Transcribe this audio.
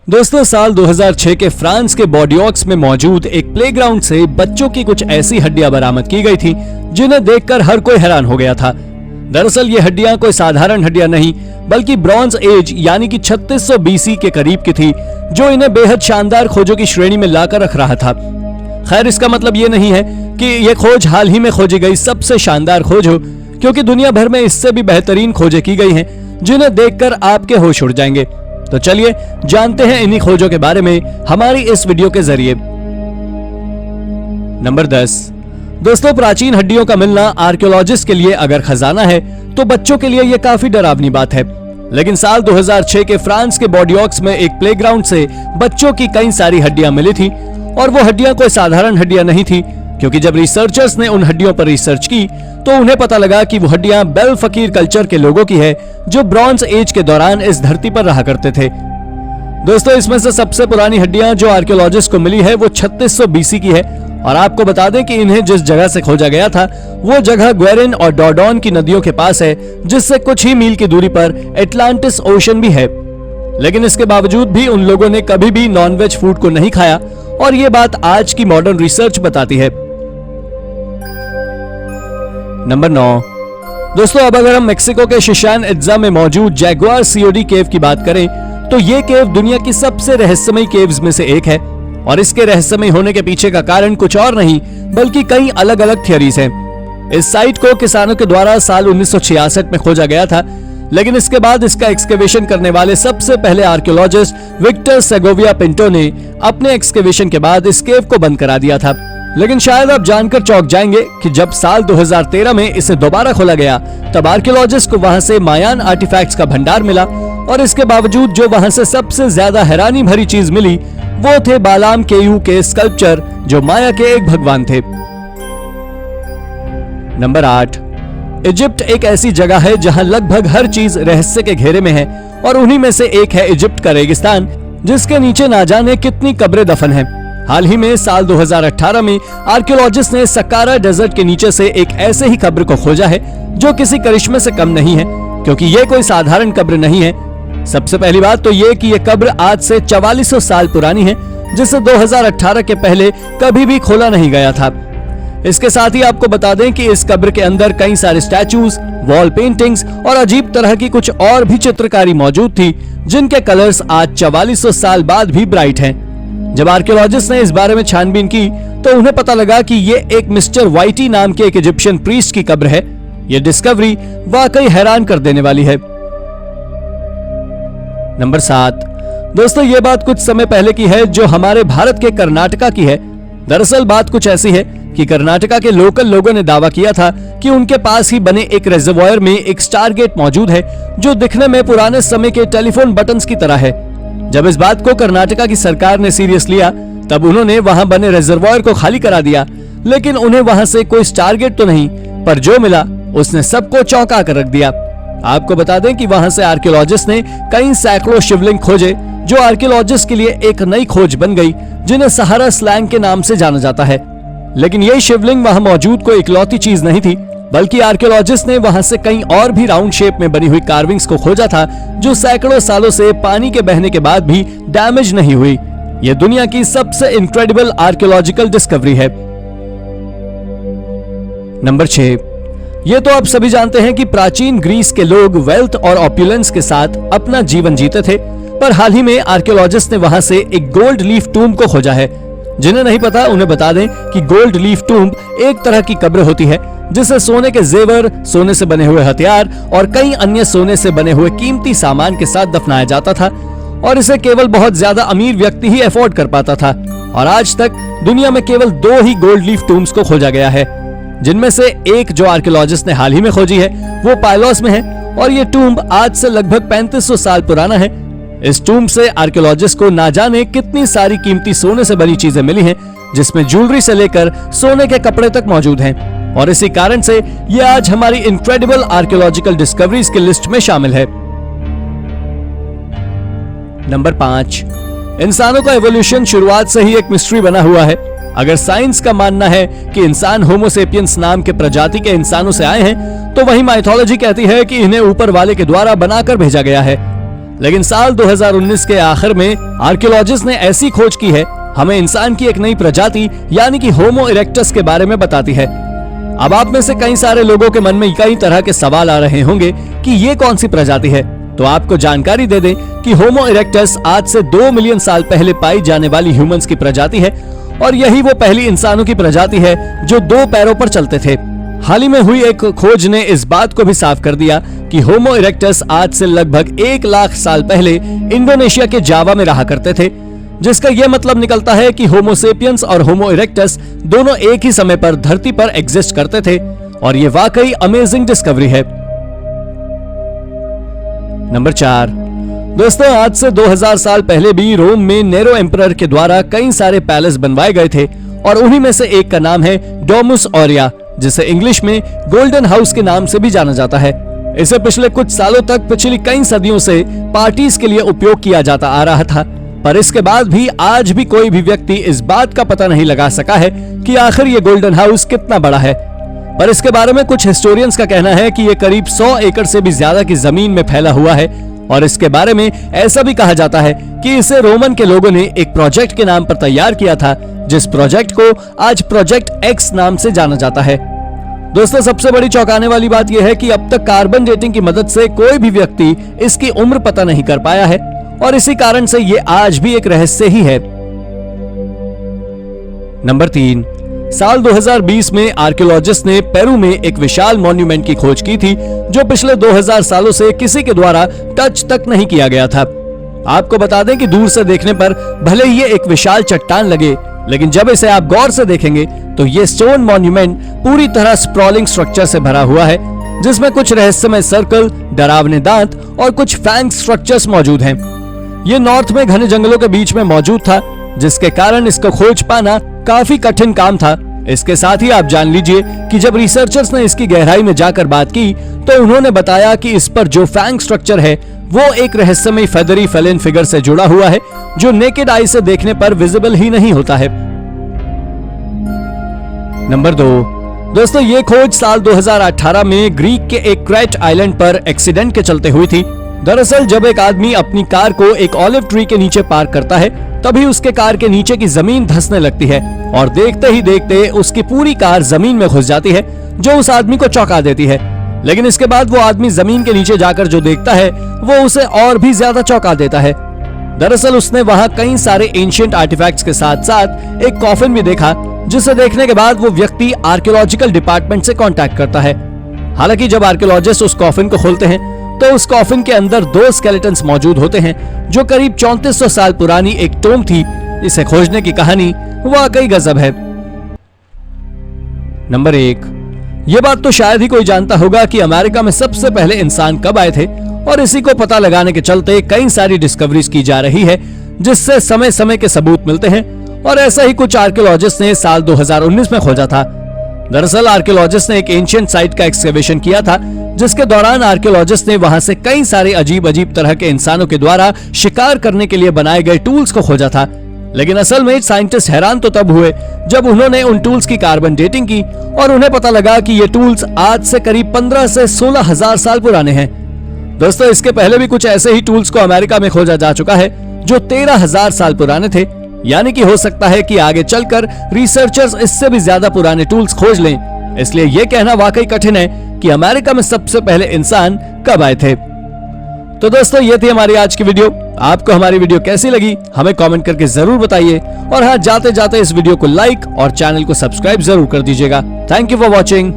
दोस्तों, साल 2006 के फ्रांस के बॉर्डियोक्स में मौजूद एक प्लेग्राउंड से बच्चों की कुछ ऐसी हड्डियां बरामद की गई थी जिन्हें देखकर हर कोई हैरान हो गया था। दरअसल ये हड्डियां कोई साधारण हड्डियां नहीं बल्कि ब्रॉन्ज एज यानी कि 3600 बीसी के करीब की थी, जो इन्हें बेहद शानदार खोजों की श्रेणी में लाकर रख रहा था। खैर, इसका मतलब ये नहीं है कि यह खोज हाल ही में खोजी गई सबसे शानदार खोज हो, क्योंकि दुनिया भर में इससे भी बेहतरीन खोजें की गई हैं जिन्हें देखकर आपके होश उड़ जाएंगे। तो चलिए जानते हैं इन्हीं खोजों के बारे में हमारी इस वीडियो के जरिए। नंबर 10। दोस्तों, प्राचीन हड्डियों का मिलना आर्कियोलॉजिस्ट के लिए अगर खजाना है तो बच्चों के लिए यह काफी डरावनी बात है। लेकिन साल 2006 के फ्रांस के बॉर्डियोक्स में एक प्लेग्राउंड से बच्चों की कई सारी हड्डियां मिली थी, और वो हड्डियां कोई साधारण हड्डियां नहीं थी, क्योंकि जब रिसर्चर्स ने उन हड्डियों पर रिसर्च की तो उन्हें पता लगा कि वो हड्डियां बेल फकीर कल्चर के लोगों की है, जो ब्रॉन्ज एज के दौरान इस धरती पर रहा करते थे। दोस्तों, इसमें से सबसे पुरानी हड्डियां जो आर्कियोलॉजिस्ट को मिली है वो 3600 बीसी की है, और आपको बता दें कि इन्हें जिस जगह से खोजा गया था वो जगह ग्वेरिन और डॉर्डोन की नदियों के पास है, जिससे कुछ ही मील की दूरी पर एटलांटिस ओशन भी है। लेकिन इसके बावजूद भी उन लोगों ने कभी भी नॉनवेज फूड को नहीं खाया, और ये बात आज की मॉडर्न रिसर्च बताती है। नंबर 9। दोस्तों, अब अगर हम मेक्सिको के शिशान इत्जा में मौजूद जैगुआर सीओडी केव की बात करें तो ये केव दुनिया की सबसे रहस्यमयी केव्स में से एक है, और इसके रहस्यमयी होने के पीछे का कारण कुछ और नहीं बल्कि कई अलग अलग थियरीज हैं। इस साइट को किसानों के द्वारा साल 1966 में खोजा गया था, लेकिन इसके बाद इसका एक्सकेवेशन करने वाले सबसे पहले आर्कियोलॉजिस्ट विक्टर सेगोविया पिंटो ने अपने एक्सकेवेशन के बाद इस केव को बंद करा दिया था। लेकिन शायद आप जानकर चौंक जाएंगे कि जब साल 2013 में इसे दोबारा खोला गया तब आर्कियोलॉजिस्ट को वहां से मायान आर्टिफैक्ट्स का भंडार मिला, और इसके बावजूद जो वहां से सबसे ज्यादा हैरानी भरी चीज मिली वो थे बालाम केयू के स्कल्पचर, जो माया के एक भगवान थे। नंबर 8। इजिप्ट एक ऐसी जगह है जहां लगभग हर चीज रहस्य के घेरे में है, और उन्हीं में से एक है इजिप्ट का रेगिस्तान, जिसके नीचे ना जाने कितनी कब्रें दफन हैं। हाल ही में साल 2018 में आर्कियोलॉजिस्ट ने सकारा डेजर्ट के नीचे से एक ऐसे ही कब्र को खोजा है जो किसी करिश्मे से कम नहीं है, क्योंकि ये कोई साधारण कब्र नहीं है। सबसे पहली बात तो ये कि ये कब्र आज से 4400 साल पुरानी है, जिसे 2018 के पहले कभी भी खोला नहीं गया था। इसके साथ ही आपको बता दें कि इस कब्र के अंदर कई सारे स्टैचूज, वॉल पेंटिंग्स और अजीब तरह की कुछ और भी चित्रकारी मौजूद थी, जिनके कलर्स आज 4400 साल बाद भी ब्राइट हैं। जब आर्कियोलॉजिस्ट ने इस बारे में छानबीन की तो उन्हें पता लगा कि ये एक मिस्टर वाइटी नाम के एक इजिप्शियन प्रीस्ट की कब्र है। ये डिस्कवरी वाकई हैरान कर देने वाली है। नंबर 7। दोस्तों, ये बात कुछ समय पहले की है जो हमारे भारत के कर्नाटका की है। दरअसल बात कुछ ऐसी है कि कर्नाटका के लोकल लोगों ने दावा किया था कि उनके पास ही बने एक रिजर्वॉयर में एक स्टारगेट मौजूद है, जो दिखने में पुराने समय के टेलीफोन बटन्स की तरह है। जब इस बात को कर्नाटका की सरकार ने सीरियस लिया तब उन्होंने वहां बने रिजर्वॉयर को खाली करा दिया, लेकिन उन्हें वहां से कोई स्टारगेट तो नहीं, पर जो मिला उसने सबको चौंका कर रख दिया। आपको बता दें कि वहां से आर्कियोलॉजिस्ट ने कई सैकड़ों शिवलिंग खोजे, जो आर्कियोलॉजिस्ट के लिए एक नई खोज बन गई, जिन्हें सहारा स्लैंग के नाम से जाना जाता है। लेकिन यही शिवलिंग वहां मौजूद कोई इकलौती चीज नहीं थी, बल्कि आर्कियोलॉजिस्ट ने वहां से कई और भी राउंड शेप में बनी हुई कार्विंग्स को खोजा था, जो सैकड़ों सालों से पानी के बहने के बाद भी डैमेज नहीं हुई। यह दुनिया की सबसे इनक्रेडिबल आर्कियोलॉजिकल डिस्कवरी है। नंबर 6। ये तो आप सभी जानते हैं कि प्राचीन ग्रीस के लोग वेल्थ और ऑपुलेंस के साथ अपना जीवन जीते थे, पर हाल ही में आर्कियोलॉजिस्ट ने वहां से एक गोल्ड लीफ टूम्ब को खोजा है। जिन्हें नहीं पता उन्हें बता दें कि गोल्ड लीफ टूम्ब एक तरह की कब्र होती है, जिसे सोने के जेवर, सोने से बने हुए हथियार और कई अन्य सोने से बने हुए कीमती सामान के साथ दफनाया जाता था, और इसे केवल बहुत ज्यादा अमीर व्यक्ति ही अफोर्ड कर पाता था। और आज तक दुनिया में केवल 2 ही गोल्ड लीफ टूम्ब्स को खोजा गया है, जिनमें से एक जो आर्कियोलॉजिस्ट ने हाल ही में खोजी है वो पायलोस में है, और ये टूम्ब आज से लगभग 3500 साल पुराना है। इस टूम्ब से आर्कियोलॉजिस्ट को ना जाने कितनी सारी कीमती सोने से बनी चीजें मिली हैं, जिसमें ज्वेलरी से लेकर सोने के कपड़े तक मौजूद हैं, और इसी कारण से ये आज हमारी इनक्रेडिबल आर्कियोलॉजिकल डिस्कवरीज की लिस्ट में शामिल है। नंबर 5। इंसानों का एवोल्यूशन शुरुआत से ही एक मिस्ट्री बना हुआ है। अगर साइंस का मानना है कि इंसान होमो सेपियंस नाम के प्रजाति के इंसानों से आए हैं, तो वही माइथोलॉजी कहती है कि इन्हें ऊपर वाले के द्वारा बनाकर भेजा गया है। लेकिन साल 2019 के आखिर में आर्कियोलॉजिस्ट ने ऐसी खोज की है, हमें इंसान की एक नई प्रजाति यानी कि होमो इरेक्टस के बारे में बताती है। अब आप में से कई सारे लोगों के मन में कई तरह के सवाल आ रहे होंगे कि ये कौन सी प्रजाति है। तो आपको जानकारी दे दें कि होमो इरेक्टस आज से 2 मिलियन साल पहले पाई जाने वाली ह्यूमंस की प्रजाति है और यही वो पहली इंसानों की प्रजाति है जो 2 पैरों पर चलते थे। हाल ही में हुई एक खोज ने इस बात को भी साफ कर दिया कि होमो इरेक्टस आज से लगभग 1 लाख साल पहले इंडोनेशिया के जावा में रहा करते थे, जिसका यह मतलब निकलता है कि होमो सेपियंस और होमो इरेक्टस दोनों एक ही समय पर धरती पर एग्जिस्ट करते थे और ये वाकई अमेजिंग डिस्कवरी है। नंबर 4, दोस्तों आज से 2000 साल पहले भी रोम में नेरो एम्परर के द्वारा कई सारे पैलेस बनवाए गए थे और उन्हीं में से एक का नाम है डोमुस ऑरिया, जिसे इंग्लिश में गोल्डन हाउस के नाम से भी जाना जाता है। इसे पिछले कुछ सालों तक पिछली कई सदियों से पार्टीज के लिए उपयोग किया जाता आ रहा था, पर इसके बाद भी आज भी कोई भी व्यक्ति इस बात का पता नहीं लगा सका है कि आखिर ये गोल्डन हाउस कितना बड़ा है। पर इसके बारे में कुछ हिस्टोरियंस का कहना है कि ये करीब 100 एकड़ से भी ज्यादा की जमीन में फैला हुआ है और इसके बारे में ऐसा भी कहा जाता है कि इसे रोमन के लोगों ने एक प्रोजेक्ट के नाम पर तैयार किया था, जिस प्रोजेक्ट को आज प्रोजेक्ट एक्स नाम से जाना जाता है। दोस्तों सबसे बड़ी चौंकाने वाली बात यह है कि अब तक कार्बन डेटिंग की मदद से कोई भी व्यक्ति इसकी उम्र पता नहीं कर पाया है और इसी कारण से ये आज भी एक रहस्य ही है। नंबर 3, साल 2020 में आर्कियोलॉजिस्ट ने पेरू में एक विशाल मॉन्यूमेंट की खोज की थी जो पिछले 2000 सालों से किसी के द्वारा टच तक नहीं किया गया था। आपको बता दें कि दूर से देखने पर भले ही ये एक विशाल चट्टान लगे, लेकिन जब इसे आप गौर से देखेंगे तो ये स्टोन मॉन्यूमेंट पूरी तरह स्प्रॉलिंग स्ट्रक्चर से भरा हुआ है, जिसमें कुछ रहस्यमय सर्कल, डरावने दांत और कुछ फैंग स्ट्रक्चर्स मौजूद हैं। ये नॉर्थ में घने जंगलों के बीच में मौजूद था, जिसके कारण इसको खोज पाना काफी कठिन काम था। इसके साथ ही आप जान लीजिए कि जब रिसर्चर्स ने इसकी गहराई में जाकर बात की तो उन्होंने बताया कि इस पर जो फैंग स्ट्रक्चर है वो एक रहस्यमय फेदरी फेलिन फिगर से जुड़ा हुआ है जो नेकेड आई से देखने पर विजिबल ही नहीं होता है। नंबर 2, दोस्तों ये खोज साल 2018 में ग्रीक के एक क्रेट आइलैंड पर एक्सीडेंट के चलते हुई थी। दरअसल जब एक आदमी अपनी कार को एक ऑलिव ट्री के नीचे पार्क करता है तभी उसके कार के नीचे की जमीन धंसने लगती है और देखते ही देखते उसकी पूरी कार जमीन में घुस जाती है, जो उस आदमी को चौंका देती है। लेकिन इसके बाद वो आदमी जमीन के नीचे जाकर जो देखता है वो उसे और भी ज्यादा चौंका देता है। दरअसल उसने वहाँ कई सारे एंशिएंट आर्टिफैक्ट्स के साथ साथ एक कॉफिन भी देखा, जिसे देखने के बाद वो व्यक्ति आर्कियोलॉजिकल डिपार्टमेंट से कांटेक्ट करता है। हालांकि जब आर्कियोलॉजिस्ट उस कॉफिन को खोलते हैं तो उस कॉफिन के अंदर 2 स्केलेटन्स मौजूद होते हैं जो करीब 3400 साल पुरानी एक टोम थी। इसे खोजने की कहानी वाकई गजब है। नंबर 1, ये बात तो शायद ही कोई जानता होगा कि अमेरिका में सबसे पहले इंसान कब आए थे और इसी को पता लगाने के चलते कई सारी डिस्कवरीज की जा रही है, जिससे समय समय के सबूत मिलते हैं और ऐसा ही कुछ आर्कियोलॉजिस्ट ने साल 2019 में खोजा था। दरअसल आर्कियोलॉजिस्ट ने एक एंशिएंट साइट का एक्सकेवेशन किया था, जिसके दौरान आर्कियोलॉजिस्ट ने वहां से कई सारे अजीब अजीब तरह के इंसानों के द्वारा शिकार करने के लिए बनाए गए टूल्स को खोजा था। लेकिन असल में साइंटिस्ट हैरान तो तब हुए जब उन्होंने उन टूल्स की कार्बन डेटिंग की और उन्हें पता लगा कि ये टूल्स आज से करीब 15 से 16 हजार साल पुराने हैं। दोस्तों इसके पहले भी कुछ ऐसे ही टूल्स को अमेरिका में खोजा जा चुका है जो 13,000 साल पुराने थे, यानी कि हो सकता है कि आगे चलकर रिसर्चर्स इससे भी ज्यादा पुराने टूल्स खोज लें। इसलिए यह कहना वाकई कठिन है कि अमेरिका में सबसे पहले इंसान कब आए थे। तो दोस्तों ये थी हमारी आज की वीडियो। आपको हमारी वीडियो कैसी लगी हमें कमेंट करके जरूर बताइए और हाँ जाते जाते इस वीडियो को लाइक और चैनल को सब्सक्राइब जरूर कर दीजिएगा। Thank you for watching.